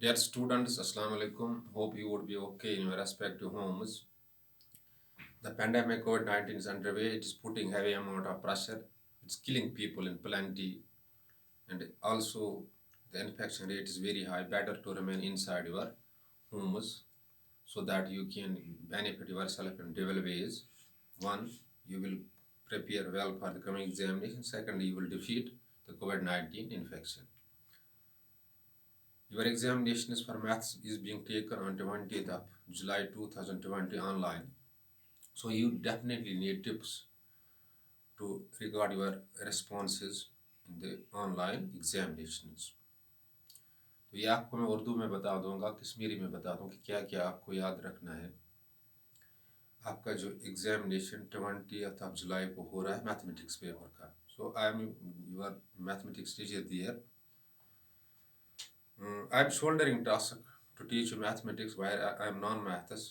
Dear students, Assalamu alaikum. Hope you would be okay in your respective homes. The pandemic COVID-19 is underway. It is putting heavy amount of pressure. It's killing people in plenty, and also the infection rate is very high. Better to remain inside your homes so that you can benefit yourself in dual ways. One, you will prepare well for the coming examination. Second, you will defeat the COVID-19 infection. Your examinations for maths is being taken on 20th of July 2020 online. So you definitely need tips to regard your responses in the online examinations. तो ये आपको मैं उर्दू में बता दूंगा, कश्मीरी में बता दूं कि क्या क्या आपको याद रखना है। आपका जो एग्जामिनेशन 20th of जुलाई को हो रहा है मैथमेटिक्स पेपर का। So I am your mathematics teacher dear. I am shouldering task to teach you mathematics while I am non maths.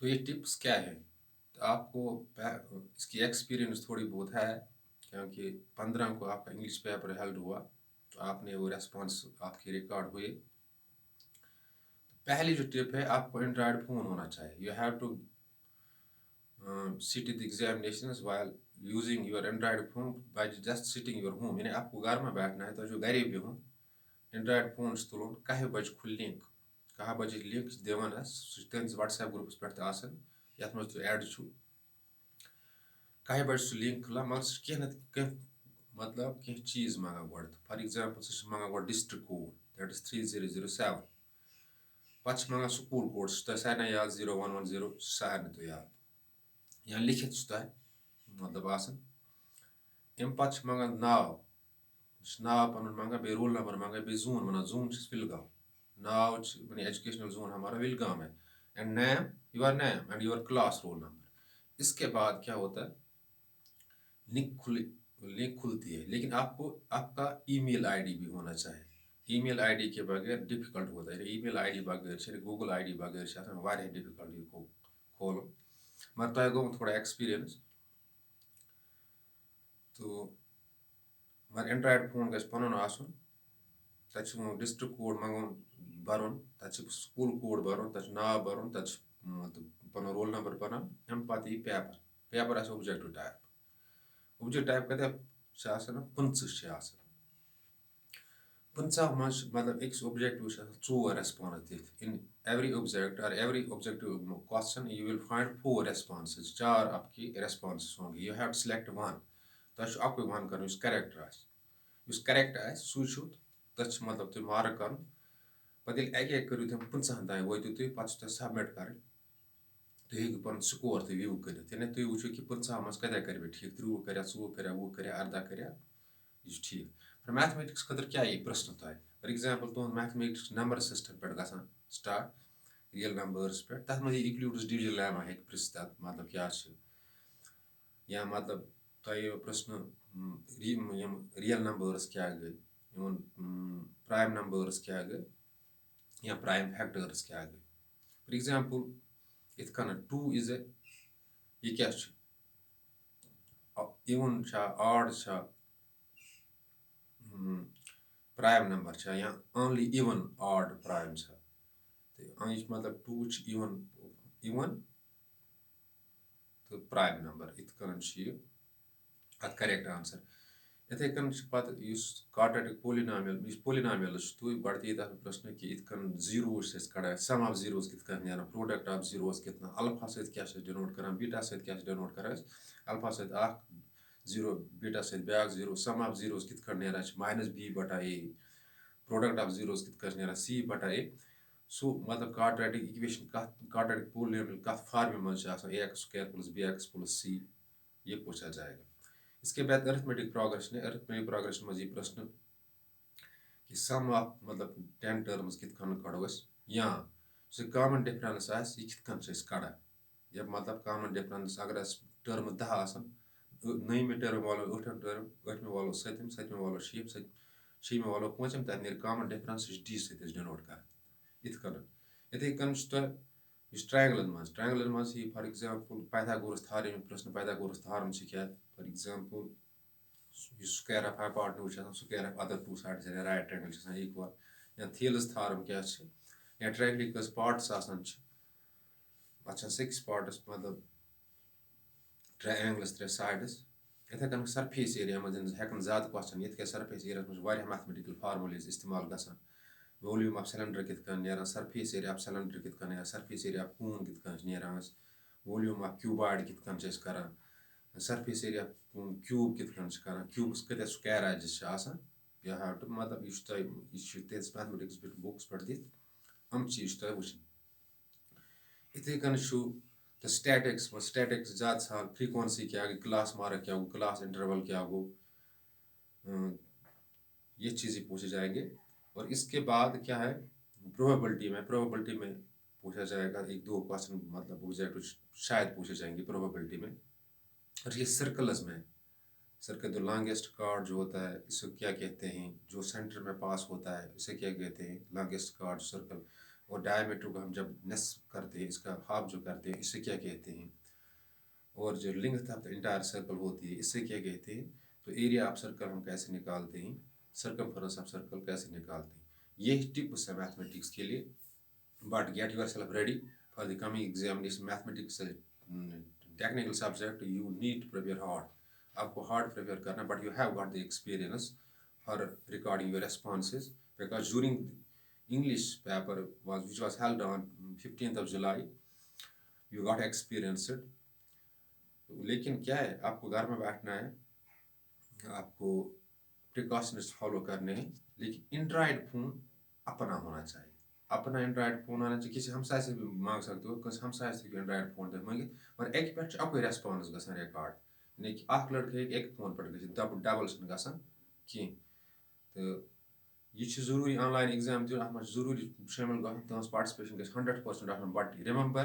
तो ये टिप्स क्या है, तो आपको इसकी एक्सपीरियंस थोड़ी बहुत है क्योंकि 15 को आपका इंग्लिश पेपर हेल्ड हुआ, तो आपने वो रेस्पॉन्स आपके रिकॉर्ड हुए। पहली जो टिप है, आपको एंड्रॉयड फ़ोन होना चाहिए। You have to sit the examinations while using your Android phone by just sitting your home. यानी आपको घर में बैठना है, तो जो घरे बिहुन एंड्रॉयड फोन तुलन कह बज खुल लिंक, कह बज लिंक दिवान तुस व्हाट्सएप ग्रुपस पे आसान ये मज तुम एड छु, कह बज सह लिंक खुला मगर कह न कह मतलब कह चीज मांगा गो। फॉर एग्जाम्पल सह मांगा गो डिस्ट्रिक्ट कोड, दैट इज 3007। पे मांगा स्कूल कोड, सह सारे याद 0110, सारे तो याद या लिखित मतलब आसान। अम पे मांगान नाव, नाव पन मांगा, बे रोल नंबर मांगा, बे जोन वना, जोन विलगांव, नाव मानी एजुकेशनल जोन हमारा विलगांव है, and name name and your class roll number. इसके बाद क्या होता है, लिंक खुलती है, लेकिन आपको आपका ईमेल आईडी भी होना चाहिए। ईमेल आईडी के बगैर डिफिकल्ट होता है। ईमेल आईडी बगैर गूगल आईडी बगैर वारिया डिफिकल्ट ये खोलो, मगर तह गो थोड़ा एक्सपीरियंस। तो मगर एंड्रॉयड फोन गस पन आसन, तक डिस्ट्रिक्ट कोड मंगन बरन, तक स्कूल कोड बरन, तक नाव बरन, तक मतलब पन रोल नंबर बन। अम पे यह paper, paper objective type, objective type कत 50 50 मज मतलब एक ऑब्जेक्टिव 4 रेस्पॉन्स दिख। इन एवरी ऑब्जेक्ट और every objective question you will find 4 responses, 4 आपकी रेस्पॉन्सेज होंगे। You have to select one, तक अक वन कर करेक्ट करेक्ट सू तथ मतलब तुम मार्क कर। पे एक एक करू तुम 50 तान वो तुम पे सबमिट कर, तुम हेकू पन स्कोर तो व्यू कर, यानी तुम वो कि 50 मज कत कर ठीक, 30 कर 40 कर 20 कर 18 कर यह ठीक। फिर मैथमेटिक्स खतर क्या ये प्रश्न तय। फॉर एग्जाम्पल तुम मैथमेटिक्स नंबर सिस्टम पे ग स्टार्ट रियल नंबर्स पे, तथ मज इंक्लूड्स डिविजन लेमा हे पृछ मतलब क्या, या मतलब तय प्रश्न रियल नंबर्स क्या गई, प्राइम नंबर्स क्या गई, या प्राइम फैक्टर्स क्या गई। फॉर एग्जाम्पल इत कन 2 इज ए यह क्या इवन ऑड प्राइम नंबर या ओनली इवन ऑड प्राइम, तो यह मतलब 2 इवन इवन तो प्राइम नंबर इत कन अत करेक्ट आंसर। इथे कन पत क्वाड्रेटिक पोलिनॉमियल तु गड़ती तथ प्रश्न कि इत कन जीरोस कड़ा सम ऑफ जीरोस कित कन न्यान, प्रोडक्ट ऑफ जीरोस कितना, अल्फा सहित क्या डिनोट करान, बीटा सहित क्या डिनोट करान, अल्फा सहित अख जीरो, बीटा सहित ब्याक जीरो, सम ऑफ जीरोस कित कन न्यान -b बटा a, प्रोडक्ट ऑफ जीरोस कित कन न्यान c बटा a। सो मतलब क्वाड्रेटिक इक्वेशन क्वाड्रेटिक पोलिनॉमियल कत फॉर्म में ax square plus bx plus c, ये पूछा जाएगा। इसके बाद अरिथमेटिक प्रोग्रेशन है। अरिथमेटिक प्रोग्रेशन में ये प्रश्न कि सम ऑफ मतलब 10 टर्म्स कित कन कड़ो या सो कॉमन डिफरेंस यह कित कन कड़ा, या मतलब कॉमन डिफरेंस अगर टर्म 10 आसन, 9 टर्म वालो 8 टर्म, 8 वालो 7, 7 वालो 6, 6 वालो 5, तथ नीर कॉमन डिफरेंस डी सहित डिनोट कर इत कन। इथे कन ट्रायंगलन मज ही फॉर एग्जाम्पल पाइथागोरस थ्योरम प्रश्न, पाइथागोरस थ्योरम क्या, for example square of hypotenuse, square of other two sides right triangle equal, या थील्स थार्म क्या या ट्रैक्लिकस पार्ट्स आसान अच्छा 6 पार्ट्स मतलब ट्रायंगल्स 3 साइड्स इथे कन सरफेस एरिया में हेकन ज़्यादा क्वेश्चन ये सरफेस एरिया में वारिया मैथमेटिकल फार्मूलाज इस्तेमाल गसान वॉल्यूम ऑफ सिलेंडर कित कन नेरान सरफेस एरिया ऑफ सिलेंडर कित कन या सरफेस एरिया ऑफ कून कित कन नेरान वॉल्यूम ऑफ क्यूबॉइड कित कन करान सरफेस एरिया क्यूब कित कन करान क्यूब्स कत स्क्वायर एजेस आसान यू हैव टू मतलब यह तेज मैथमेटिक्स बुक्स पे दिख हम चीज तुम वुचन इथे कन तो स्टैटिक्स ज़्यादा साल फ्रीक्वेंसी क्या गई क्लास मार्क क्या गो क्लास इंटरवल क्या गो ये चीज़ें पूछे जाएंगे और इसके बाद क्या है प्रोबेबिलिटी में पूछा जाएगा एक दो क्वेश्चन मतलब एग्जैक्ट शायद पूछे जाएंगे प्रोबेबिलिटी में और ये सर्कल्स में सर्कल जो लॉन्गेस्ट कार्ड जो होता है इसे क्या कहते हैं जो सेंटर में पास होता है इसे क्या कहते हैं लॉन्गेस्ट कार्ड सर्कल और डायमीटर को हम जब नेस करते हैं इसका हाफ जो करते हैं इसे क्या कहते हैं और जो length of the entire circle होती है इससे क्या कहते हैं तो एरिया ऑफ सर्कल हम कैसे निकालते हैं सर्कमफेरेंस ऑफ सर्कल कैसे निकालते हैं ये टिप्स है मैथमेटिक्स के लिए but get yourself ready for the coming examination mathematics technical subject you need to prepare hard आपको हार्ड प्रिपेयर करना but you have got the experience for recording your responses because during English paper which was held on 15th of July you got experienced लेकिन क्या है आपको घर में बैठना है आपको प्रिकॉशंस फॉलो करने हैं लेकिन एंड्रॉयड फ़ोन अपना होना चाहिए अपना एंड्रॉयड फ़ोन आना चाहिए किसी हमसाय से भी मांग सकते हो किसी हमसाय से एंड्रॉयड फ़ोन दे मांगे पर एक पे अको रेस्पॉन्स गसान रिकॉर्ड यानी कि अख लड़के एक फ़ोन पर डबल गसान कहीं तो यह ज़रूरी ऑनलाइन एग्जाम दिन ज़रूरी शामिल गहन पार्टिसिपेशन गई 100% बट रिमेंबर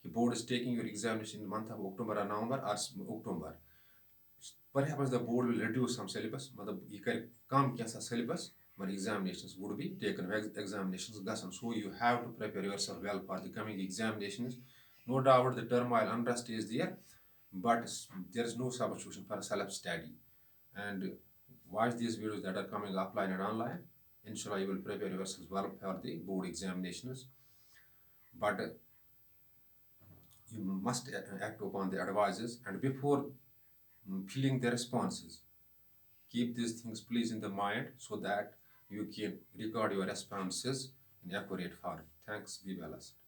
कि board is taking your examination in month of October or November or October perhaps the board will reduce some syllabus मतलब यह कर कम क्या syllabus but examinations would be taken examinations gasan so you have to prepare yourself well for the coming examinations no doubt the turmoil unrest is there but there is no substitution for self study and watch these videos that are coming offline and online inshallah you will prepare yourself well for the board examinations but you must act upon the advices and before filling the responses keep these things please in the mind so that you can record your responses in accurate form. Thanks. Be blessed.